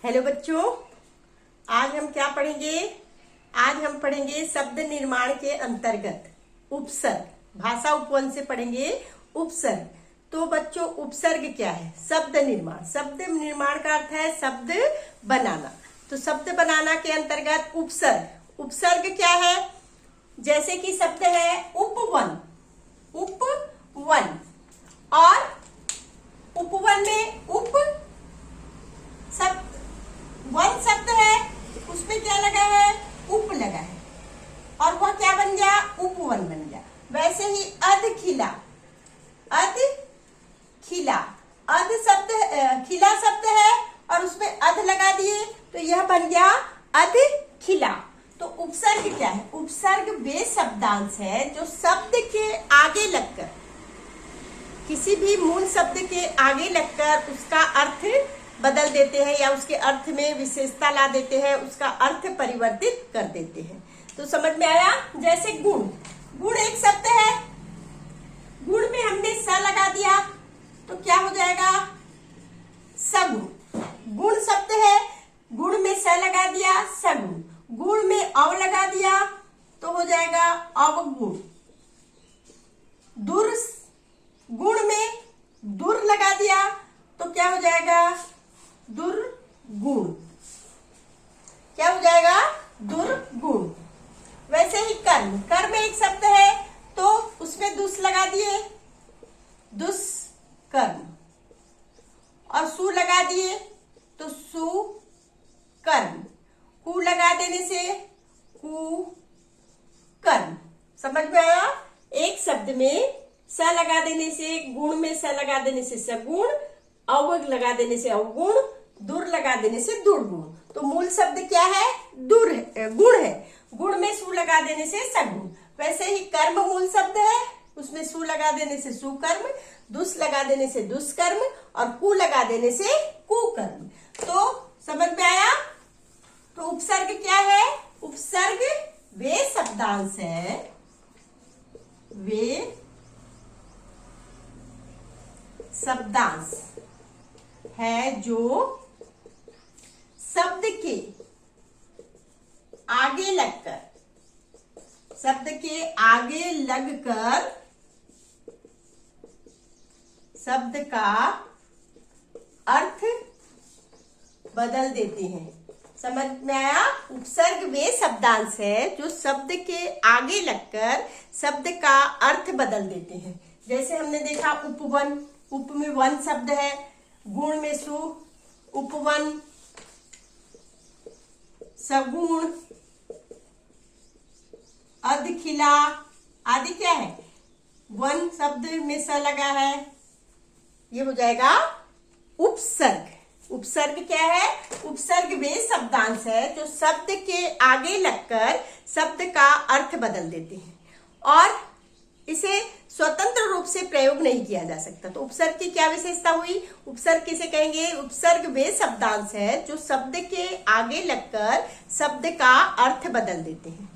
Hello बच्चों, आज हम क्या पढ़ेंगे। आज हम पढ़ेंगे शब्द निर्माण के अंतर्गत उपसर्ग। भाषा उपवन से पढ़ेंगे उपसर्ग। तो बच्चों, उपसर्ग क्या है? शब्द निर्माण। शब्द निर्माण का अर्थ है शब्द बनाना। तो शब्द बनाना के अंतर्गत उपसर्ग। उपसर्ग क्या है? जैसे कि शब्द है उपवन। उपवन और उपवन में उप शब्द, वन शब्द है, उसमें क्या लगा है? उप लगा है और वह क्या बन गया? उपवन बन गया। वैसे ही अध खिला। अध खिला, अध शब्द, खिला शब्द है और उसमें अध लगा दिए तो यह बन गया अध खिला। तो उपसर्ग क्या है? उपसर्ग वे शब्दांश है जो शब्द के आगे लगकर, किसी भी मूल शब्द के आगे लगकर उसका अर्थ बदल देते हैं या उसके अर्थ में विशेषता ला देते हैं, उसका अर्थ परिवर्तित कर देते हैं। तो समझ में आया? जैसे गुण। गुण एक शब्द है, गुण में हमने स लगा दिया तो क्या हो जाएगा? सगुण। गुण शब्द है, गुण में स लगा दिया सगुण। गुण में अव लगा दिया तो हो जाएगा अवगुण। दुर, गुण में दुर लगा दिया तो क्या हो जाएगा? दुर्गुण। क्या हो जाएगा? दुर्गुण। वैसे ही कर्म। कर्म एक शब्द है तो उसमें दुस लगा दिए, दुष्कर्म, और सु लगा दिए तो सुकर्म। कु लगा देने से कुकर्म। समझ में आया? एक शब्द में स लगा देने से, गुण में स लगा देने से सगुण, अवग लगा देने से अवगुण, दुर लगा देने से दुर्गुण। तो मूल शब्द क्या है? दुर है, गुण है। गुण में सु लगा देने से सगुण। वैसे ही कर्म मूल शब्द है, उसमें सु लगा देने से सुकर्म, दुस लगा देने से दुष्कर्म और कु लगा देने से कुकर्म। तो समझ में आया? तो उपसर्ग क्या है? उपसर्ग वे शब्दांश है, वे शब्दांश है जो शब्द के आगे लगकर, शब्द के आगे लगकर शब्द का अर्थ बदल देते हैं। समझ में आया? उपसर्ग वे शब्दांश है जो शब्द के आगे लगकर शब्द का अर्थ बदल देते हैं। जैसे हमने देखा उपवन, उप में वन शब्द है, गुण में सु, उपवन, सगुण, अध खिला आदि क्या है? वन शब्द में स लगा है, ये हो जाएगा उपसर्ग। उपसर्ग क्या है? उपसर्ग वे शब्दांश है जो शब्द के आगे लगकर शब्द का अर्थ बदल देते हैं और इसे स्वतंत्र रूप से प्रयोग नहीं किया जा सकता। तो उपसर्ग की क्या विशेषता हुई? उपसर्ग किसे कहेंगे? उपसर्ग वे शब्दांश है जो शब्द के आगे लगकर शब्द का अर्थ बदल देते हैं।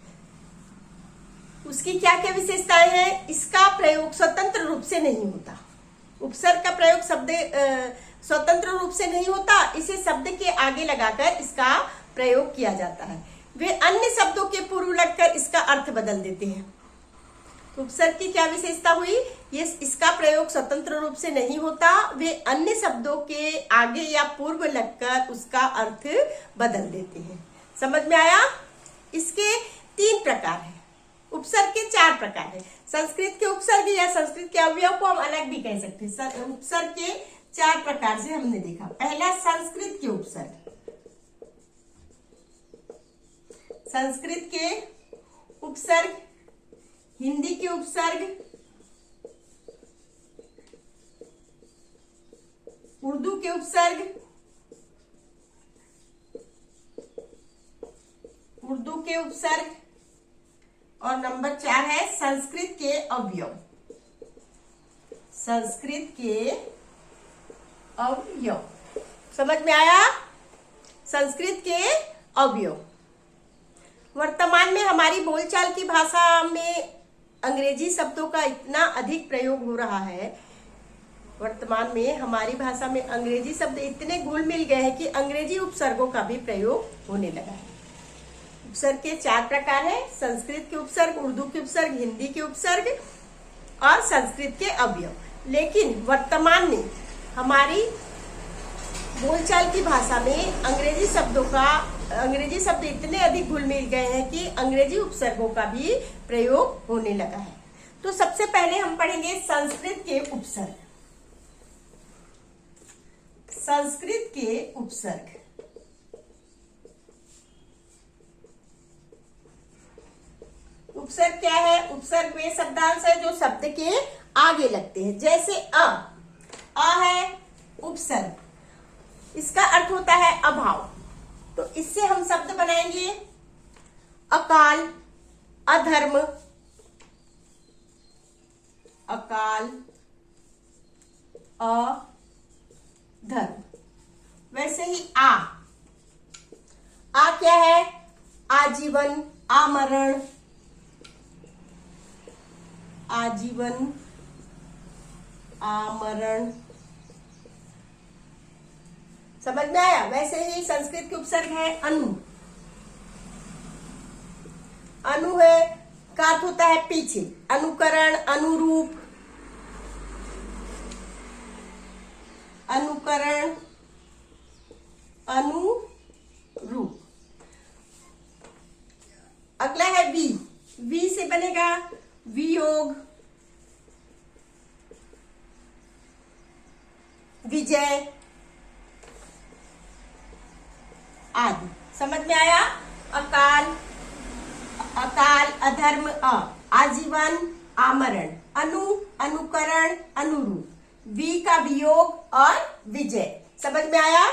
उसकी क्या क्या विशेषताएं हैं? इसका प्रयोग स्वतंत्र रूप से नहीं होता। उपसर्ग का प्रयोग शब्द स्वतंत्र रूप से नहीं होता, इसे शब्द के आगे लगाकर इसका प्रयोग किया जाता है। वे अन्य शब्दों के पूर्व लगकर इसका अर्थ बदल देते हैं। उपसर्ग की क्या विशेषता हुई? ये इसका प्रयोग स्वतंत्र रूप से नहीं होता, वे अन्य शब्दों के आगे या पूर्व लगकर उसका अर्थ बदल देते हैं। समझ में आया? इसके 3 प्रकार हैं। उपसर्ग के 4 प्रकार हैं। संस्कृत के उपसर्ग या संस्कृत के अवयव को हम अलग भी कह सकते हैं। उपसर्ग के 4 प्रकार से हमने देखा। पहला संस्कृत के उपसर्ग। संस्कृत के उपसर्ग, हिंदी के उपसर्ग, उर्दू के उपसर्ग, उर्दू के उपसर्ग, और नंबर 4 है संस्कृत के अवयव। संस्कृत के अवयव। समझ में आया? संस्कृत के अवयव। वर्तमान में हमारी बोलचाल की भाषा में अंग्रेजी शब्दों का इतना अधिक प्रयोग हो रहा है वर्तमान में हमारी भाषा में अंग्रेजी शब्द इतने घुल मिल गए हैं कि अंग्रेजी उपसर्गों का भी प्रयोग होने लगा है। उपसर्ग के 4 प्रकार हैं: संस्कृत के उपसर्ग, उर्दू के उपसर्ग, हिंदी के उपसर्ग और संस्कृत के अवयव। लेकिन वर्तमान में हमारी बोलचाल की भाषा में अंग्रेजी शब्द इतने अधिक घुल मिल गए हैं कि अंग्रेजी उपसर्गों का भी प्रयोग होने लगा है। तो सबसे पहले हम पढ़ेंगे संस्कृत के उपसर्ग। संस्कृत के उपसर्ग। उपसर्ग क्या है? उपसर्ग वे शब्दांश है जो शब्द के आगे लगते हैं। जैसे अ है उपसर्ग, इसका अर्थ होता है अभाव। तो इससे हम शब्द बनाएंगे अकाल, अधर्म, अकाल, अधर्म। वैसे ही आ क्या है? आजीवन, आमरण, आजीवन, आमरण। समझ में आया? वैसे ही संस्कृत के उपसर्ग है अनु। अनु है का अर्थ होता है पीछे, अनुकरण, अनुरूप, अनुकरण, अनुरूप। अगला है वी। वी से बनेगा वियोग, विजय आदि। समझ में आया? अकाल, अधर्म, आजीवन, आमरण, अनुकरण, अनुरूप, वी का वियोग और विजय। समझ में आया?